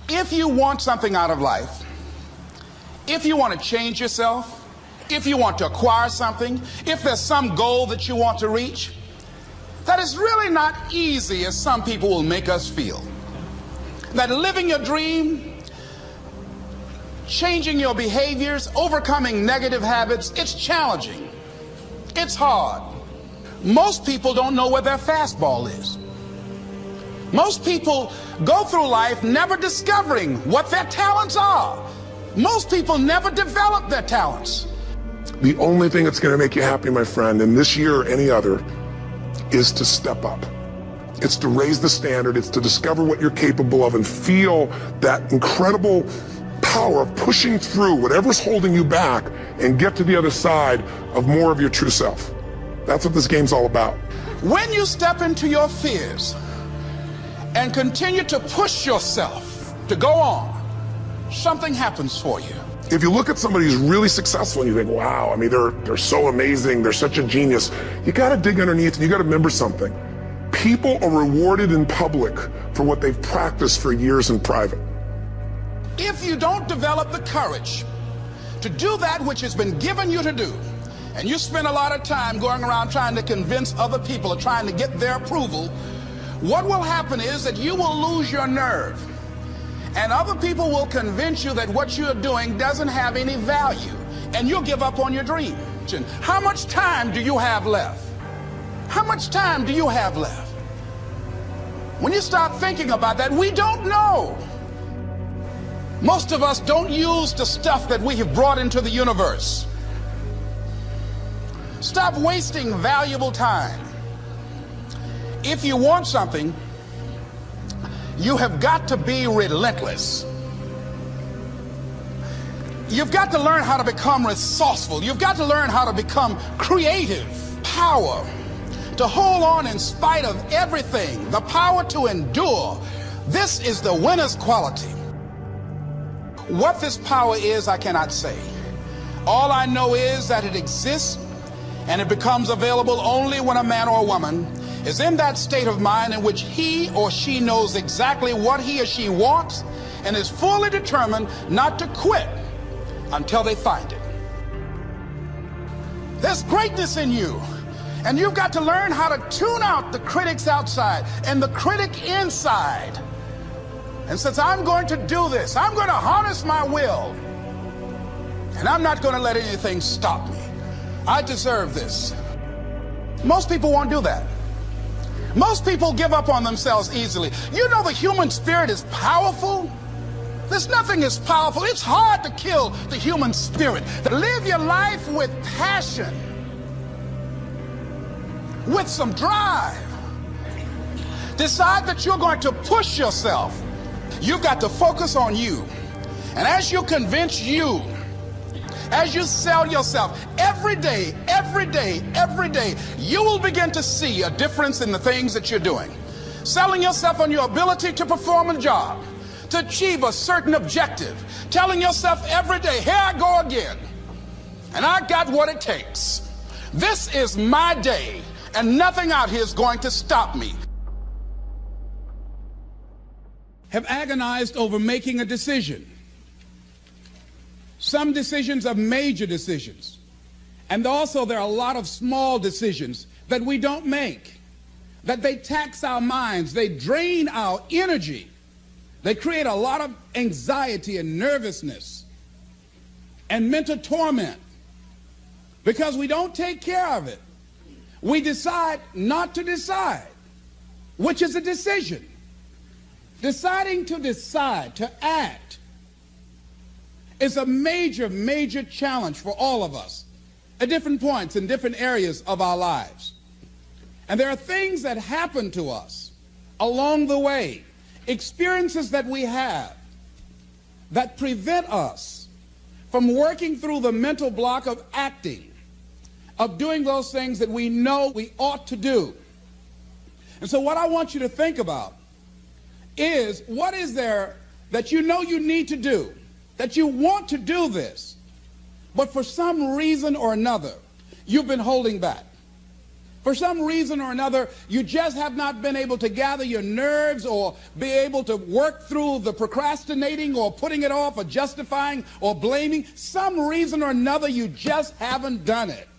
If you want something out of life, if you want to change yourself, if you want to acquire something, if there's some goal that you want to reach, that is really not easy as some people will make us feel. That living your dream, changing your behaviors, overcoming negative habits, it's challenging. It's hard. Most people don't know where their fastball is. Most people go through life never discovering what their talents are. Most people never develop their talents. The only thing that's going to make you happy, my friend, in this year or any other, is to step up. It's to raise the standard. It's to discover what you're capable of and feel that incredible power of pushing through whatever's holding you back and get to the other side of more of your true self. That's what this game's all about. When you step into your fears and continue to push yourself to go on, something happens for you. If you look at somebody who's really successful and you think, wow, I mean, they're so amazing, they're such a genius, you got to dig underneath and you got to remember something. People are rewarded in public for what they've practiced for years in private. If you don't develop the courage to do that which has been given you to do, and you spend a lot of time going around trying to convince other people or trying to get their approval, what will happen is that you will lose your nerve. And other people will convince you that what you're doing doesn't have any value, and you'll give up on your dream. How much time do you have left? How much time do you have left? When you start thinking about that, we don't know. Most of us don't use the stuff that we have brought into the universe. Stop wasting valuable time. If you want something, you have got to be relentless. You've got to learn how to become resourceful. You've got to learn how to become creative. Power to hold on in spite of everything. The power to endure. This is the winner's quality. What this power is, I cannot say. All I know is that it exists, and it becomes available only when a man or a woman is in that state of mind in which he or she knows exactly what he or she wants and is fully determined not to quit until they find it. There's greatness in you, and you've got to learn how to tune out the critics outside and the critic inside. And since I'm going to do this, I'm going to harness my will, and I'm not going to let anything stop me. I deserve this. Most people won't do that. Most people give up on themselves easily. You know the human spirit is powerful. There's nothing as powerful. It's hard to kill the human spirit. Live your life with passion, with some drive. Decide that you're going to push yourself. You've got to focus on you. And as you convince you, as you sell yourself every day, you will begin to see a difference in the things that you're doing. Selling yourself on your ability to perform a job, to achieve a certain objective. Telling yourself every day, here I go again, and I got what it takes. This is my day, and nothing out here is going to stop me. Have agonized over making a decision. Some decisions are major decisions. And also there are a lot of small decisions that we don't make, that they tax our minds, they drain our energy, they create a lot of anxiety and nervousness and mental torment because we don't take care of it. We decide not to decide, which is a decision. Deciding to decide, to act, is a major, major challenge for all of us at different points in different areas of our lives. And there are things that happen to us along the way, experiences that we have that prevent us from working through the mental block of acting, of doing those things that we know we ought to do. And so what I want you to think about is, what is there that you know you need to do, that you want to do this, but for some reason or another, you've been holding back. For some reason or another, you just have not been able to gather your nerves or be able to work through the procrastinating or putting it off or justifying or blaming. Some reason or another, you just haven't done it.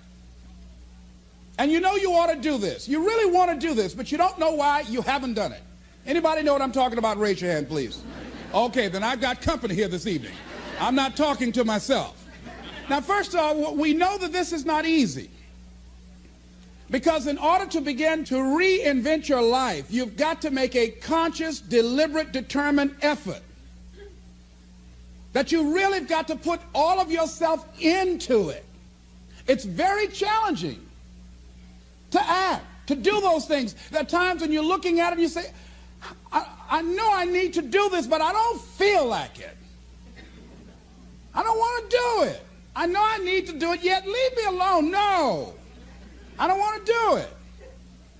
And you know you ought to do this. You really want to do this, but you don't know why you haven't done it. Anybody know what I'm talking about? Raise your hand, please. Okay, then I've got company here this evening. I'm not talking to myself. Now, first of all, we know that this is not easy. Because in order to begin to reinvent your life, you've got to make a conscious, deliberate, determined effort. That you really have got to put all of yourself into it. It's very challenging to act, to do those things. There are times when you're looking at it and you say, I know I need to do this, but I don't feel like it. I don't want to do it. I know I need to do it, yet leave me alone. No. I don't want to do it.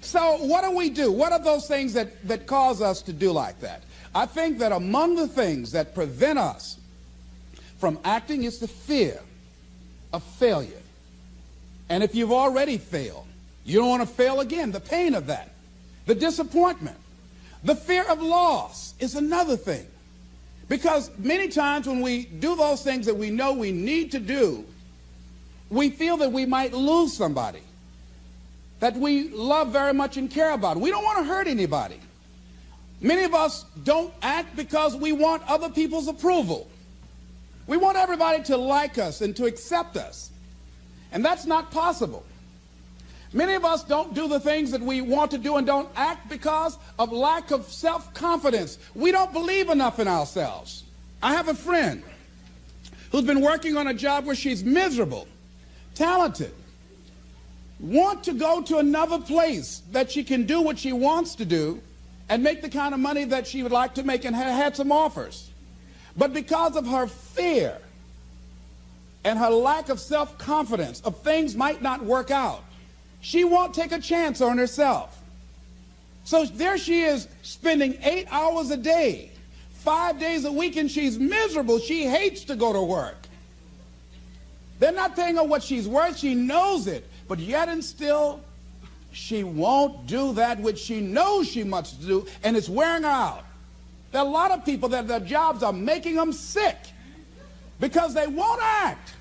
So what do we do? What are those things that cause us to do like that? I think that among the things that prevent us from acting is the fear of failure. And if you've already failed, you don't want to fail again. The pain of that. The disappointment. The fear of loss is another thing. Because many times when we do those things that we know we need to do, we feel that we might lose somebody that we love very much and care about. We don't want to hurt anybody. Many of us don't act because we want other people's approval. We want everybody to like us and to accept us. And that's not possible. Many of us don't do the things that we want to do and don't act because of lack of self-confidence. We don't believe enough in ourselves. I have a friend who's been working on a job where she's miserable, talented, want to go to another place that she can do what she wants to do and make the kind of money that she would like to make, and had some offers. But because of her fear and her lack of self-confidence of things might not work out, she won't take a chance on herself. So there she is spending 8 hours a day, 5 days a week, and she's miserable. She hates to go to work. They're not paying her what she's worth. She knows it. But yet and still, she won't do that which she knows she must do, and it's wearing her out. There are a lot of people that their jobs are making them sick because they won't act.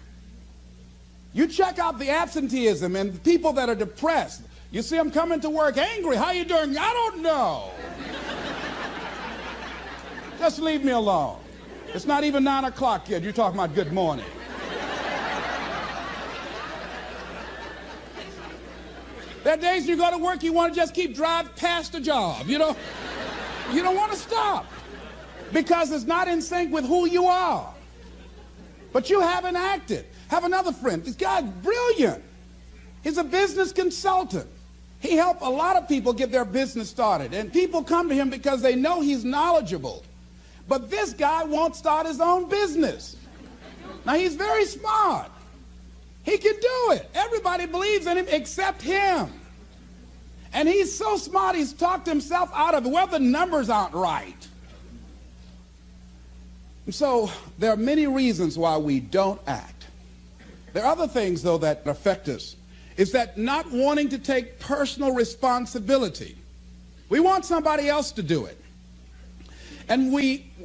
You check out the absenteeism and the people that are depressed. You see them coming to work angry. How you doing? I don't know. Just leave me alone. It's not even 9 o'clock yet. You're talking about good morning. There are days you go to work, you want to just keep driving past the job. You don't want to stop because it's not in sync with who you are. But you haven't acted. Have another friend. This guy's brilliant. He's a business consultant. He helped a lot of people get their business started. And people come to him because they know he's knowledgeable. But this guy won't start his own business. Now, he's very smart. He can do it. Everybody believes in him except him. And he's so smart, he's talked himself out of it. Well, the numbers aren't right. And so there are many reasons why we don't act. There are other things, though, that affect us. Is that not wanting to take personal responsibility. We want somebody else to do it. And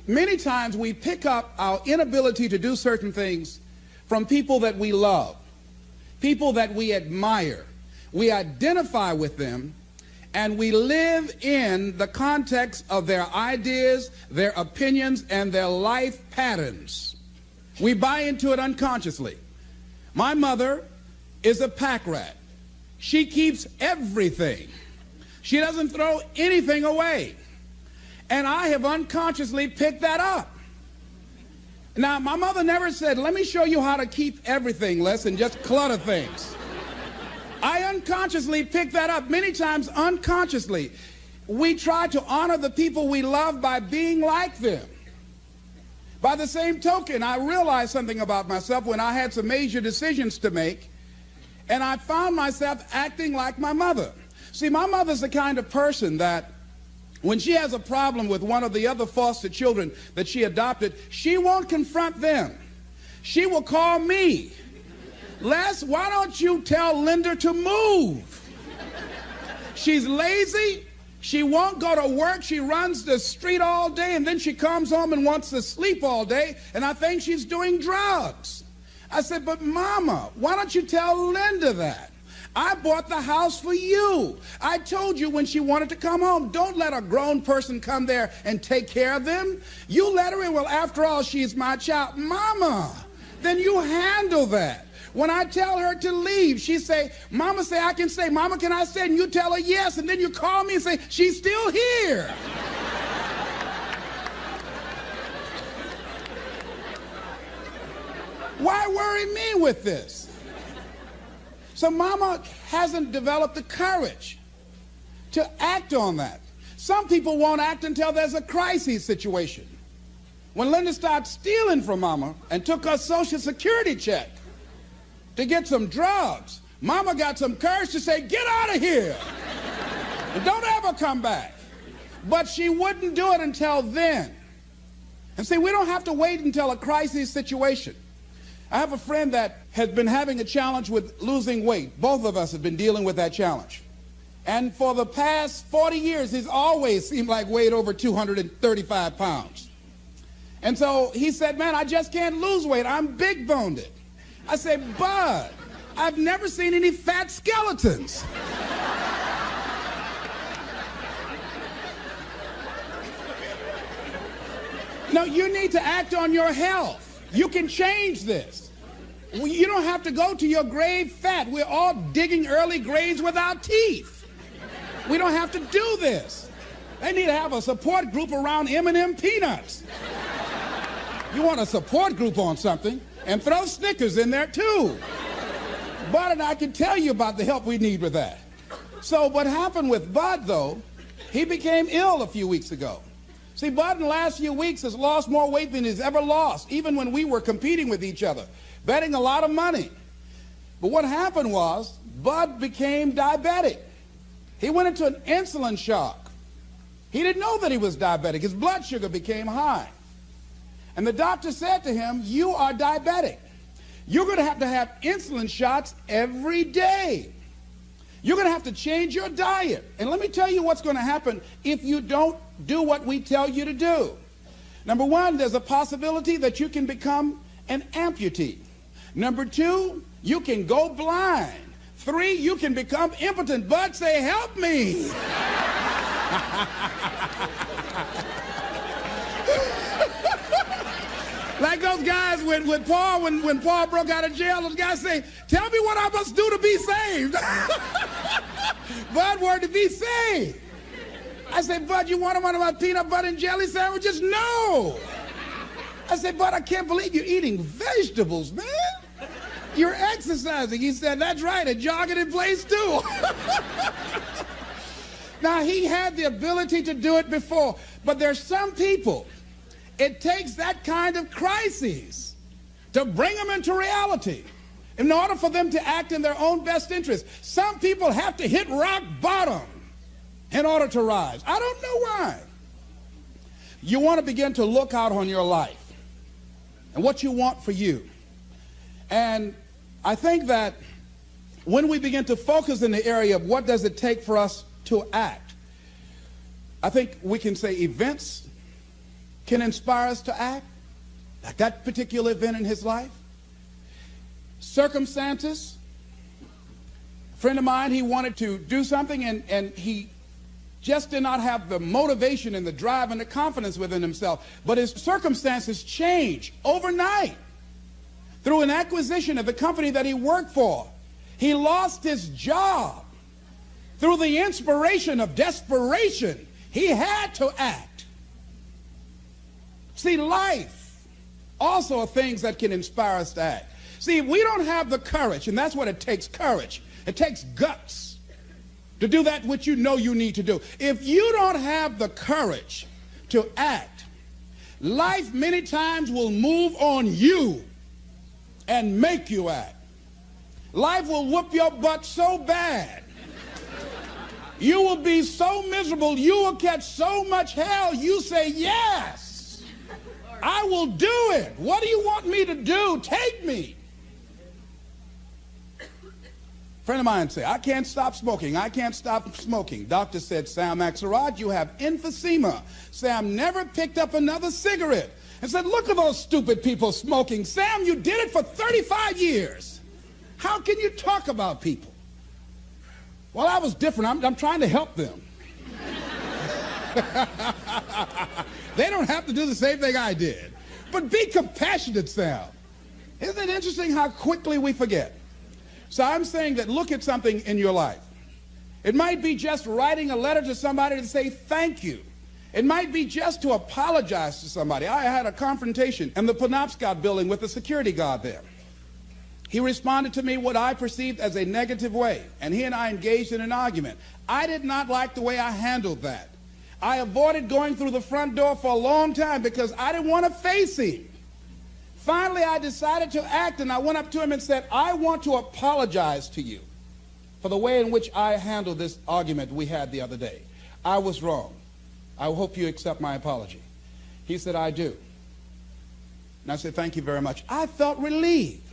many times we pick up our inability to do certain things from people that we love, people that we admire. We identify with them, and we live in the context of their ideas, their opinions, and their life patterns. We buy into it unconsciously. My mother is a pack rat. She keeps everything. She doesn't throw anything away. And I have unconsciously picked that up. Now, my mother never said, let me show you how to keep everything, Les, and just clutter things. I unconsciously picked that up, many times unconsciously. We try to honor the people we love by being like them. By the same token, I realized something about myself when I had some major decisions to make, and I found myself acting like my mother. See, my mother's the kind of person that when she has a problem with one of the other foster children that she adopted, she won't confront them. She will call me. Les, why don't you tell Linda to move? She's lazy. She won't go to work. She runs the street all day, and then she comes home and wants to sleep all day, and I think she's doing drugs. I said, but Mama, why don't you tell Linda that? I bought the house for you. I told you when she wanted to come home, don't let a grown person come there and take care of them. You let her in. Well, after all, she's my child. Mama, then you handle that. When I tell her to leave, she say, Mama say I can stay. Mama, can I stay? And you tell her yes, and then you call me and say, she's still here. Why worry me with this? So Mama hasn't developed the courage to act on that. Some people won't act until there's a crisis situation. When Linda started stealing from Mama and took her Social Security check to get some drugs, Mama got some courage to say, get out of here and don't ever come back. But she wouldn't do it until then. And see, we don't have to wait until a crisis situation. I have a friend that has been having a challenge with losing weight. Both of us have been dealing with that challenge. And for the past 40 years, he's always seemed like weighed over 235 pounds. And so he said, man, I just can't lose weight. I'm big-boned. I said, Bud, I've never seen any fat skeletons. No, you need to act on your health. You can change this. You don't have to go to your grave fat. We're all digging early graves with our teeth. We don't have to do this. They need to have a support group around M&M peanuts. You want a support group on something, and throw Snickers in there too. Bud and I can tell you about the help we need with that. So what happened with Bud, though, he became ill a few weeks ago. See, Bud in the last few weeks has lost more weight than he's ever lost, even when we were competing with each other, betting a lot of money. But what happened was, Bud became diabetic. He went into an insulin shock. He didn't know that he was diabetic. His blood sugar became high. And the doctor said to him, you are diabetic. You're going to have insulin shots every day. You're going to have to change your diet. And let me tell you what's going to happen if you don't do what we tell you to do. Number one, there's a possibility that you can become an amputee. Number two, you can go blind. Three, you can become impotent. Bud, say, help me. Like those guys when Paul broke out of jail, those guys say, tell me what I must do to be saved. Bud wanted to be saved. I said, Bud, you want one of my peanut butter and jelly sandwiches? No. I said, Bud, I can't believe you're eating vegetables, man. You're exercising. He said, that's right, and jogging in place too. Now, he had the ability to do it before, but there's some people, it takes that kind of crisis to bring them into reality in order for them to act in their own best interest. Some people have to hit rock bottom in order to rise. I don't know why. You want to begin to look out on your life and what you want for you. And I think that when we begin to focus in the area of what does it take for us to act, I think we can say events can inspire us to act, like that particular event in his life. Circumstances. A friend of mine, he wanted to do something and he just did not have the motivation and the drive and the confidence within himself. But his circumstances changed overnight through an acquisition of the company that he worked for. He lost his job. Through the inspiration of desperation, he had to act. See, life also are things that can inspire us to act. See, if we don't have the courage, and that's what it takes, courage. It takes guts to do that which you know you need to do. If you don't have the courage to act, life many times will move on you and make you act. Life will whoop your butt so bad. You will be so miserable, you will catch so much hell, you say, yes, I will do it. What do you want me to do? Take me. Friend of mine said, I can't stop smoking. I can't stop smoking. Doctor said, Sam Axelrod, you have emphysema. Sam never picked up another cigarette and said, look at those stupid people smoking. Sam, you did it for 35 years. How can you talk about people? Well, I was different. I'm trying to help them. They don't have to do the same thing I did. But be compassionate, Sam. Isn't it interesting how quickly we forget? So I'm saying that look at something in your life. It might be just writing a letter to somebody to say thank you. It might be just to apologize to somebody. I had a confrontation in the Penobscot building with the security guard there. He responded to me what I perceived as a negative way, and he and I engaged in an argument. I did not like the way I handled that. I avoided going through the front door for a long time because I didn't want to face him. Finally, I decided to act, and I went up to him and said, I want to apologize to you for the way in which I handled this argument we had the other day. I was wrong. I hope you accept my apology. He said, I do. And I said, thank you very much. I felt relieved.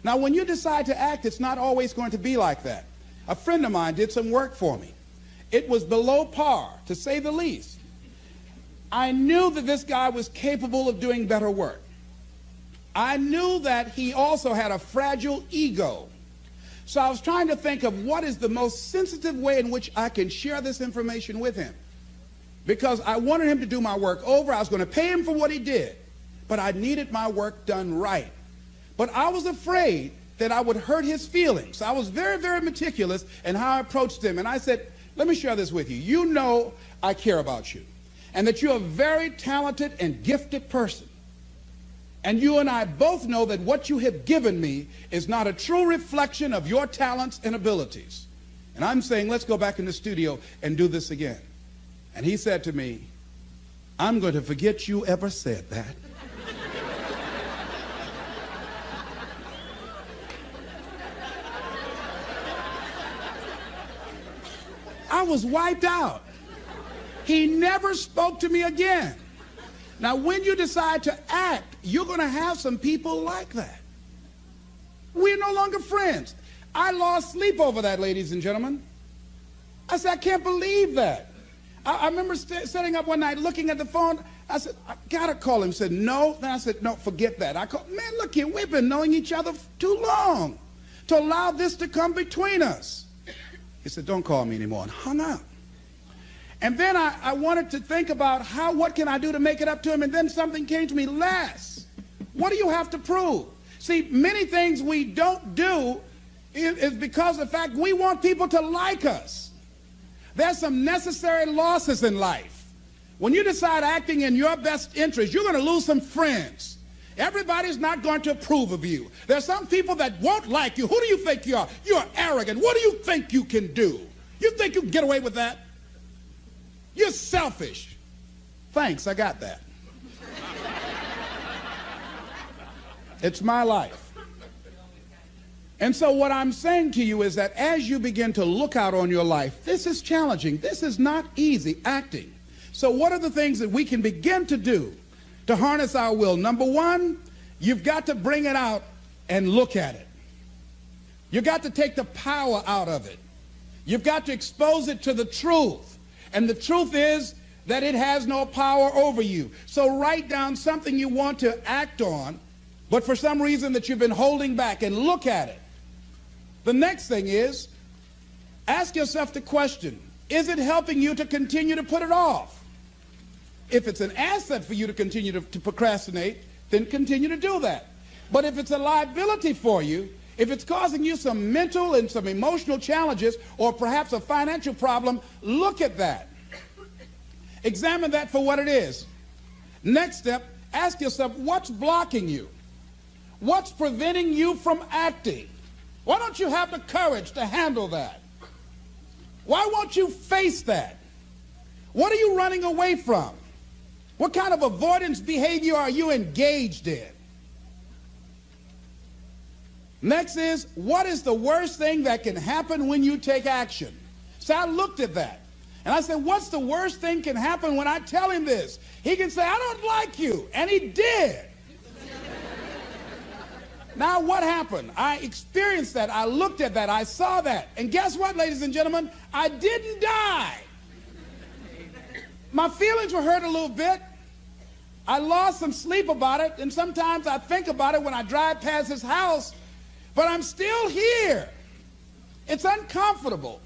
Now, when you decide to act, it's not always going to be like that. A friend of mine did some work for me. It was below par, to say the least. I knew that this guy was capable of doing better work. I knew that he also had a fragile ego. So I was trying to think of what is the most sensitive way in which I can share this information with him. Because I wanted him to do my work over. I was going to pay him for what he did. But I needed my work done right. But I was afraid that I would hurt his feelings. I was very, very meticulous in how I approached him. And I said, let me share this with you. You know I care about you. And that you're a very talented and gifted person. And you and I both know that what you have given me is not a true reflection of your talents and abilities. And I'm saying, let's go back in the studio and do this again. And he said to me, I'm going to forget you ever said that. I was wiped out. He never spoke to me again. Now, when you decide to act, you're going to have some people like that. We're no longer friends. I lost sleep over that, ladies and gentlemen. I said, I can't believe that. I remember sitting up one night looking at the phone. I said, I got to call him. He said, no. Then I said, no, forget that. I called, man, look here, we've been knowing each other too long to allow this to come between us. He said, don't call me anymore, and hung up. And then I wanted to think about what can I do to make it up to him, and then something came to me, Les, what do you have to prove? See, many things we don't do is because of the fact we want people to like us. There's some necessary losses in life. When you decide acting in your best interest, you're going to lose some friends. Everybody's not going to approve of you. There's some people that won't like you. Who do you think you are? You're arrogant. What do you think you can do? You think you can get away with that? You're selfish. Thanks, I got that. It's my life. And so what I'm saying to you is that as you begin to look out on your life, this is challenging. This is not easy, acting. So what are the things that we can begin to do to harness our will? Number one, you've got to bring it out and look at it. You've got to take the power out of it. You've got to expose it to the truth. And the truth is that it has no power over you. So write down something you want to act on, but for some reason that you've been holding back, and look at it. The next thing is, ask yourself the question, is it helping you to continue to put it off? If it's an asset for you to continue to procrastinate, then continue to do that. But if it's a liability for you, if it's causing you some mental and some emotional challenges, or perhaps a financial problem, look at that. Examine that for what it is. Next step, ask yourself, what's blocking you? What's preventing you from acting? Why don't you have the courage to handle that? Why won't you face that? What are you running away from? What kind of avoidance behavior are you engaged in? Next is, what is the worst thing that can happen when you take action? So I looked at that. And I said, what's the worst thing can happen when I tell him this? He can say, I don't like you. And he did. Now what happened? I experienced that. I looked at that. I saw that. And guess what, ladies and gentlemen? I didn't die. My feelings were hurt a little bit. I lost some sleep about it. And sometimes I think about it when I drive past his house. But I'm still here. It's uncomfortable.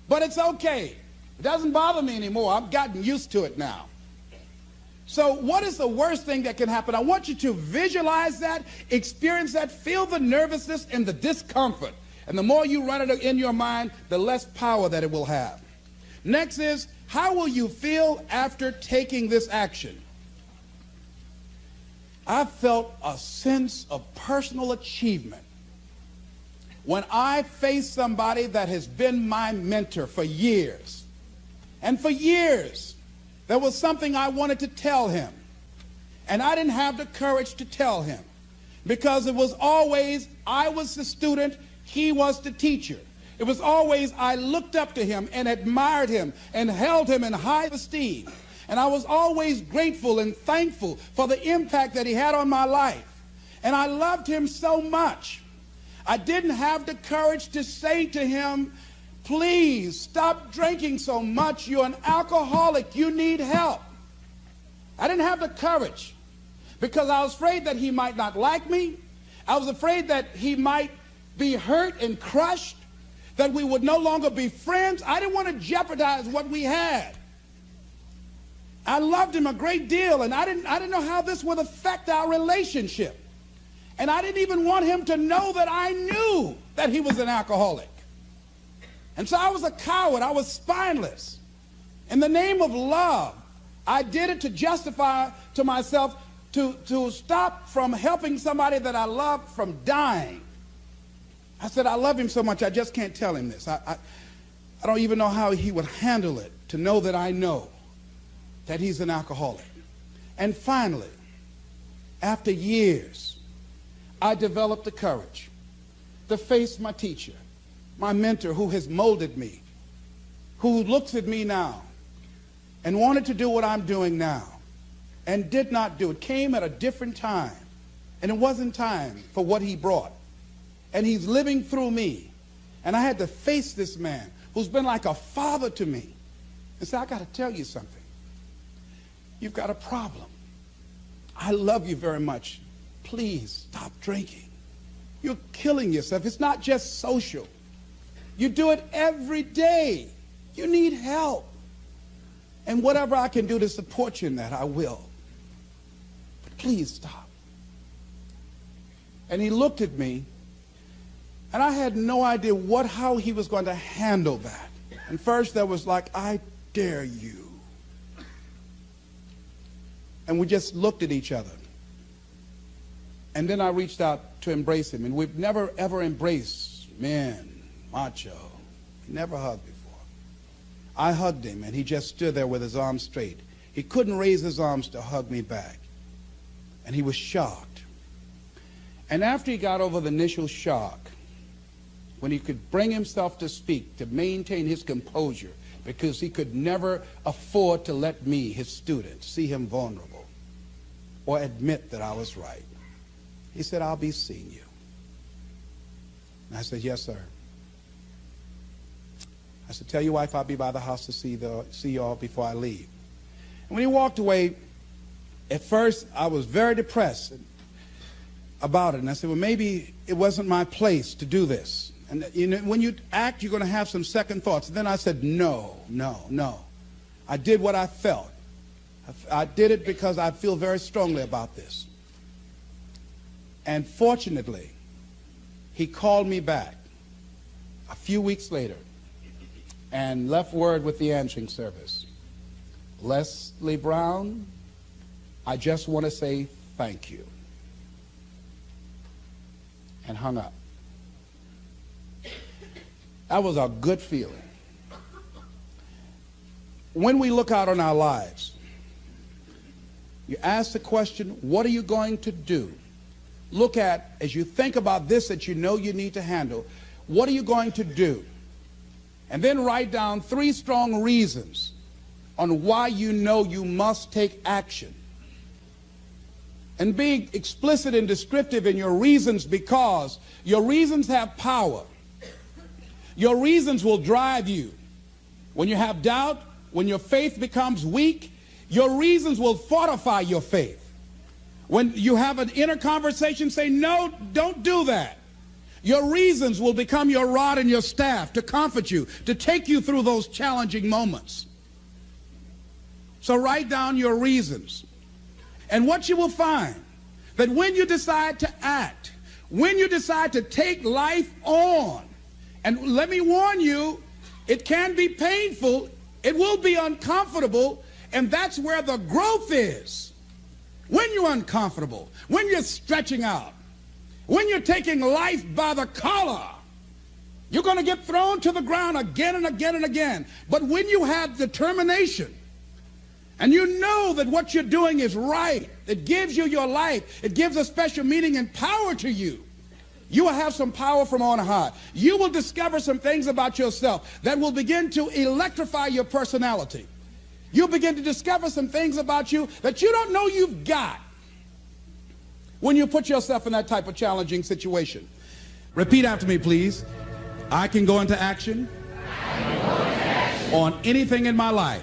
But it's okay. It doesn't bother me anymore. I've gotten used to it now. So what is the worst thing that can happen? I want you to visualize that, experience that, feel the nervousness and the discomfort. And the more you run it in your mind, the less power that it will have. Next is, how will you feel after taking this action? I felt a sense of personal achievement when I faced somebody that has been my mentor for years. And for years, there was something I wanted to tell him, and I didn't have the courage to tell him because it was always I was the student, he was the teacher. It was always I looked up to him and admired him and held him in high esteem. And I was always grateful and thankful for the impact that he had on my life. And I loved him so much. I didn't have the courage to say to him, please stop drinking so much. You're an alcoholic. You need help. I didn't have the courage because I was afraid that he might not like me. I was afraid that he might be hurt and crushed, that we would no longer be friends. I didn't want to jeopardize what we had. I loved him a great deal, and I didn't know how this would affect our relationship. And I didn't even want him to know that I knew that he was an alcoholic. And so I was a coward. I was spineless. In the name of love, I did it to justify to myself to stop from helping somebody that I loved from dying. I said, I love him so much, I just can't tell him this. I don't even know how he would handle it, to know that I know that he's an alcoholic. And finally, after years, I developed the courage to face my teacher, my mentor who has molded me, who looks at me now and wanted to do what I'm doing now and did not do it. Came at a different time, and it wasn't time for what he brought. And he's living through me. And I had to face this man who's been like a father to me and say, I got to tell you something. You've got a problem. I love you very much. Please stop drinking. You're killing yourself. It's not just social. You do it every day. You need help. And whatever I can do to support you in that, I will. But please stop. And he looked at me, and I had no idea how he was going to handle that. And first there was like, I dare you. And we just looked at each other. And then I reached out to embrace him. And we've never, ever embraced men, macho. Never hugged before. I hugged him, and he just stood there with his arms straight. He couldn't raise his arms to hug me back. And he was shocked. And after he got over the initial shock, when he could bring himself to speak, to maintain his composure, because he could never afford to let me, his student, see him vulnerable or admit that I was right. He said, I'll be seeing you. And I said, yes, sir. I said, tell your wife I'll be by the house to see you all before I leave. And when he walked away, at first I was very depressed about it. And I said, well, maybe it wasn't my place to do this. And you know, when you act, you're going to have some second thoughts. And then I said, no. I did what I felt. I did it because I feel very strongly about this. And fortunately, he called me back a few weeks later and left word with the answering service. Leslie Brown, I just want to say thank you. And hung up. That was a good feeling. When we look out on our lives, you ask the question, what are you going to do? Look at, as you think about this that you know you need to handle, what are you going to do? And then write down 3 strong reasons on why you know you must take action. and be explicit and descriptive in your reasons, because your reasons have power. Your reasons will drive you. When you have doubt, when your faith becomes weak, your reasons will fortify your faith. When you have an inner conversation, say, no, don't do that. Your reasons will become your rod and your staff to comfort you, to take you through those challenging moments. So write down your reasons. And what you will find, that when you decide to act, when you decide to take life on, and let me warn you, it can be painful, it will be uncomfortable, and that's where the growth is. When you're uncomfortable, when you're stretching out, when you're taking life by the collar, you're going to get thrown to the ground again and again and again. But when you have determination, and you know that what you're doing is right, it gives you your life, it gives a special meaning and power to you, you will have some power from on high. You will discover some things about yourself that will begin to electrify your personality. You'll begin to discover some things about you that you don't know you've got when you put yourself in that type of challenging situation. Repeat after me, please. I can go into action on anything in my life.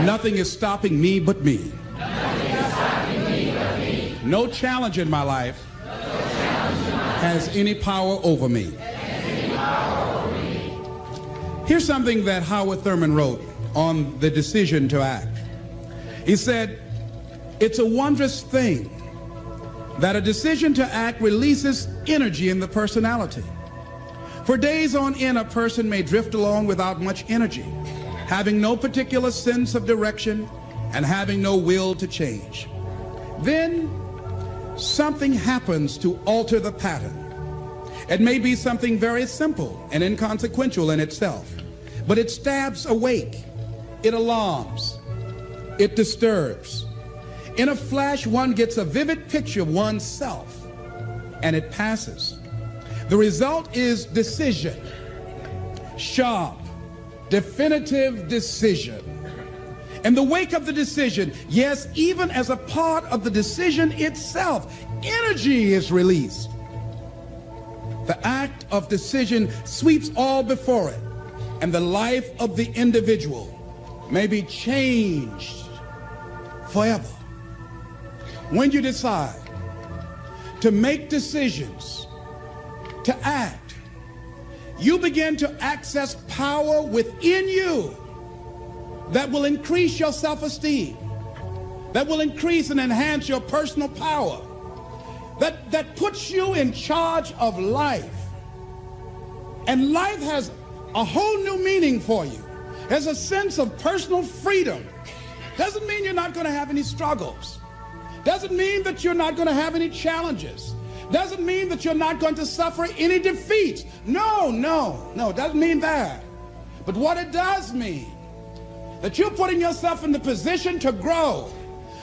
Nothing is stopping me but me. No challenge in my life has any power over me. Here's something that Howard Thurman wrote on the decision to act. He said, it's a wondrous thing that a decision to act releases energy in the personality. For days on end, a person may drift along without much energy, having no particular sense of direction and having no will to change. Then something happens to alter the pattern. It may be something very simple and inconsequential in itself, but it stabs awake, it alarms, it disturbs. In a flash, one gets a vivid picture of oneself, and it passes. The result is decision, sharp, definitive decision. In the wake of the decision, yes, even as a part of the decision itself, energy is released. The act of decision sweeps all before it, and the life of the individual may be changed forever. When you decide to make decisions, to act, you begin to access power within you that will increase your self-esteem, that will increase and enhance your personal power, that puts you in charge of life. And life has a whole new meaning for you. There's a sense of personal freedom. Doesn't mean you're not going to have any struggles. Doesn't mean that you're not going to have any challenges. Doesn't mean that you're not going to suffer any defeats. No, doesn't mean that. But what it does mean, that you're putting yourself in the position to grow.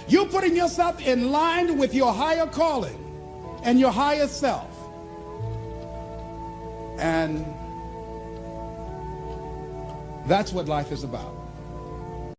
You're putting yourself in line with your higher calling and your higher self. And that's what life is about.